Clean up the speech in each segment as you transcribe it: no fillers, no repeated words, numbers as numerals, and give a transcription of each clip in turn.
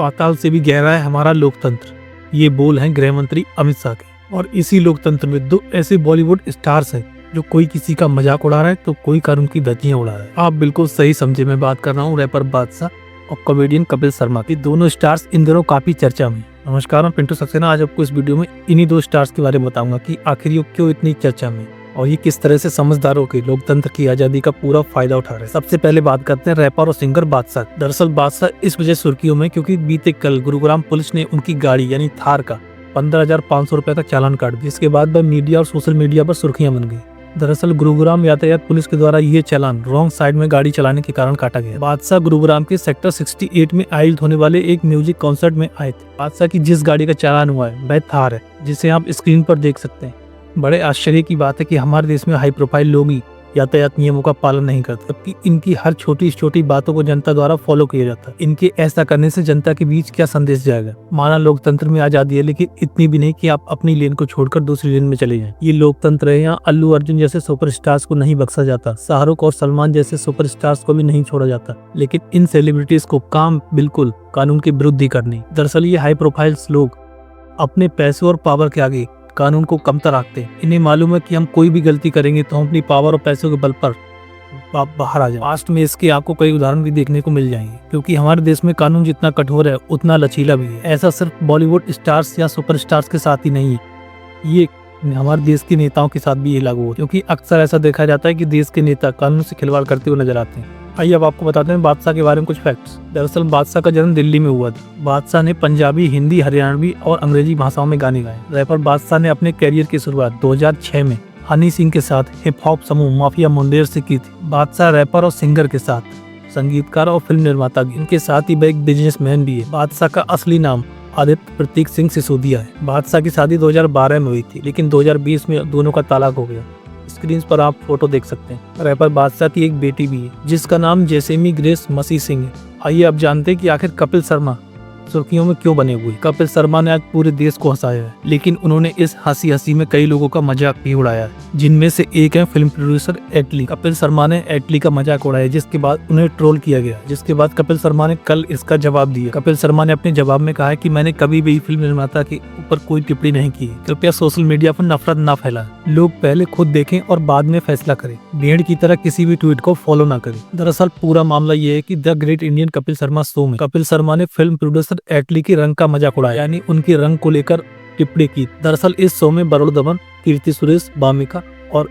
पाताल से भी गहरा है हमारा लोकतंत्र। ये बोल हैं गृह मंत्री अमित शाह के। और इसी लोकतंत्र में दो ऐसे बॉलीवुड स्टार्स हैं जो कोई किसी का मजाक उड़ा रहा है तो कोई कानून की धज्जियां उड़ा रहा है। आप बिल्कुल सही समझे, मैं बात कर रहा हूँ रैपर बादशाह और कॉमेडियन कपिल शर्मा की। दोनों स्टार्स इन दिनों काफी चर्चा में। नमस्कार, मैं पिंटू सक्सेना। आज आपको इस वीडियो में इन्हीं दो स्टार्स के बारे में बताऊंगा कि आखिर ये क्यों इतनी चर्चा में और ये किस तरह से समझदारों के लोकतंत्र की आजादी का पूरा फायदा उठा रहे हैं। सबसे पहले बात करते हैं रैपर और सिंगर बादशाह। दरअसल बादशाह इस वजह सुर्खियों में क्योंकि बीते कल गुरुग्राम पुलिस ने उनकी गाड़ी यानी थार का 15,500 रुपए का चालान काट दिया, जिसके बाद वह मीडिया और सोशल मीडिया पर सुर्खियां बन गई। दरअसल गुरुग्राम यातायात पुलिस के द्वारा ये चालान रॉन्ग साइड में गाड़ी चलाने के कारण काटा गया। बादशाह गुरुग्राम के सेक्टर 68 में आयोजित होने वाले एक म्यूजिक कॉन्सर्ट में आए थे। बादशाह की जिस गाड़ी का चालान हुआ है वह थार है, जिसे आप स्क्रीन पर देख सकते हैं। बड़े आश्चर्य की बात है कि हमारे देश में हाई प्रोफाइल लोग ही यातायात नियमों का पालन नहीं करते, जबकि इनकी हर छोटी छोटी बातों को जनता द्वारा फॉलो किया जाता है। इनके ऐसा करने से जनता के बीच क्या संदेश जाएगा? माना लोकतंत्र में आजादी है, लेकिन इतनी भी नहीं कि आप अपनी लेन को छोड़कर दूसरी लेन में चले जाएं। ये लोकतंत्र है। यहाँ अल्लू अर्जुन जैसे सुपरस्टार्स को नहीं बख्शा जाता, शाहरुख और सलमान जैसे सुपरस्टार्स को भी नहीं छोड़ा जाता, लेकिन इन सेलिब्रिटीज को काम बिल्कुल कानून के विरुद्ध ही करनी। दरअसल ये हाई प्रोफाइल लोग अपने पैसे और पावर के आगे कानून को कमतर रखते हैं। इन्हें मालूम है कि हम कोई भी गलती करेंगे तो हम अपनी पावर और पैसों के बल पर बाहर आ जाएंगे। पास्ट में इसके आपको कई उदाहरण भी देखने को मिल जाएंगे, क्योंकि हमारे देश में कानून जितना कठोर है उतना लचीला भी है। ऐसा सिर्फ बॉलीवुड स्टार्स या सुपरस्टार्स के साथ ही नहीं है, ये हमारे देश के नेताओं के साथ भी ये लागू हो, क्योंकि अक्सर ऐसा देखा जाता है कि देश के नेता कानून से खिलवाड़ करते हुए नजर आते हैं। आइए अब आपको बताते हैं बादशाह के बारे में कुछ फैक्ट्स। दरअसल बादशाह का जन्म दिल्ली में हुआ था। बादशाह ने पंजाबी, हिंदी, हरियाणवी और अंग्रेजी भाषाओं में गाने गाए। रैपर बादशाह ने अपने करियर की शुरुआत 2006 में हनी सिंह के साथ हिप हॉप समूह माफिया मुंडेर से की थी। बादशाह रैपर और सिंगर के साथ संगीतकार और फिल्म निर्माता भी। इनके साथ ही वह एक बिजनेसमैन भी है। बादशाह का असली नाम आदित्य प्रतीक सिंह सिसोदिया है। बादशाह की शादी 2012 में हुई थी, लेकिन 2020 में दोनों का तलाक हो गया। स्क्रीन पर आप फोटो देख सकते हैं। रैपर बादशाह की एक बेटी भी है, जिसका नाम जैसेमी ग्रेस मसीह सिंह है। आइए अब जानते हैं कि आखिर कपिल शर्मा सुर्खियों में क्यों बने हुए। कपिल शर्मा ने आज पूरे देश को हंसाया है, लेकिन उन्होंने इस हंसी में कई लोगों का मजाक भी उड़ाया है, जिनमें से एक है फिल्म प्रोड्यूसर एटली। कपिल शर्मा ने एटली का मजाक उड़ाया, जिसके बाद उन्हें ट्रोल किया गया। जिसके बाद कपिल शर्मा ने कल इसका जवाब दिया। कपिल शर्मा ने अपने जवाब में कहा है कि मैंने कभी भी फिल्म निर्माता के ऊपर कोई टिप्पणी नहीं की। कृपया सोशल मीडिया पर नफरत न फैलाएं। लोग पहले खुद देखें और बाद में फैसला करें। भेड़ की तरह किसी भी ट्वीट को फॉलो न करें। दरअसल पूरा मामला ये है कि the great Indian Kapil Sharma show में कपिल शर्मा ने फिल्म प्रोड्यूसर एटली की रंग का मजाक उड़ाया, यानी उनकी रंग को लेकर टिप्पणी की। दरअसल इस शो में वरुण धवन, कीर्ति सुरेश, बामिका और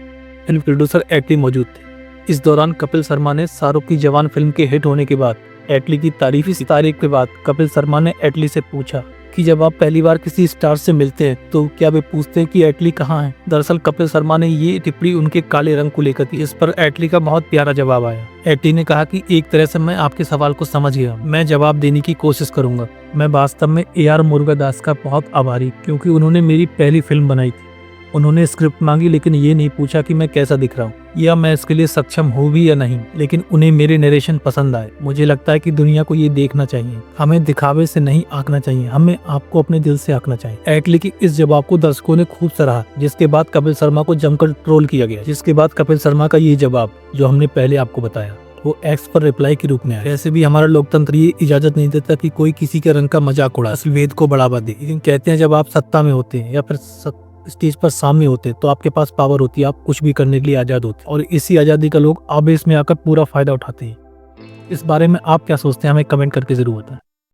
फिल्म प्रोड्यूसर एटली मौजूद थे। इस दौरान कपिल शर्मा ने शाहरुख की जवान फिल्म के हिट होने के बाद एटली की तारीफ तारीफ के बाद कपिल शर्मा ने एटली से पूछा कि जब आप पहली बार किसी स्टार से मिलते हैं तो क्या वे पूछते हैं कि एटली कहाँ है? दरअसल कपिल शर्मा ने ये टिप्पणी उनके काले रंग को लेकर थी। इस पर एटली का बहुत प्यारा जवाब आया। एटली ने कहा कि एक तरह से मैं आपके सवाल को समझ गया, मैं जवाब देने की कोशिश करूंगा। मैं वास्तव में AR मुरुगदास का बहुत आभारी, क्योंकि उन्होंने मेरी पहली फिल्म बनाई थी। उन्होंने स्क्रिप्ट मांगी, लेकिन ये नहीं पूछा कि मैं कैसा दिख रहा हूँ या मैं इसके लिए सक्षम हूँ भी या नहीं, लेकिन उन्हें मेरे नरेशन पसंद आए। मुझे लगता है कि दुनिया को ये देखना चाहिए। हमें दिखावे से नहीं आंकना चाहिए, हमें आपको अपने दिल से आंकना चाहिए। एटली के इस जवाब को दर्शकों ने खूब सराहा, जिसके बाद कपिल शर्मा को जमकर ट्रोल किया गया। जिसके बाद कपिल शर्मा का ये जवाब, जो हमने पहले आपको बताया, वो एक्स पर रिप्लाई के रूप में आया। वैसे भी हमारा लोकतंत्र ये इजाजत नहीं देता कि कोई किसी के रंग का मजाक उड़ा, असली वेद को बढ़ावा दे। लेकिन कहते हैं जब आप सत्ता में होते हैं या फिर स्टेज पर सामने होते हैं तो आपके पास पावर होती है, आप कुछ भी करने के लिए आजाद होते हैं, और इसी आजादी का लोग आवेश में आकर पूरा फायदा उठाते हैं। इस बारे में आप क्या सोचते हैं? हमें कमेंट करके जरूर बताएं।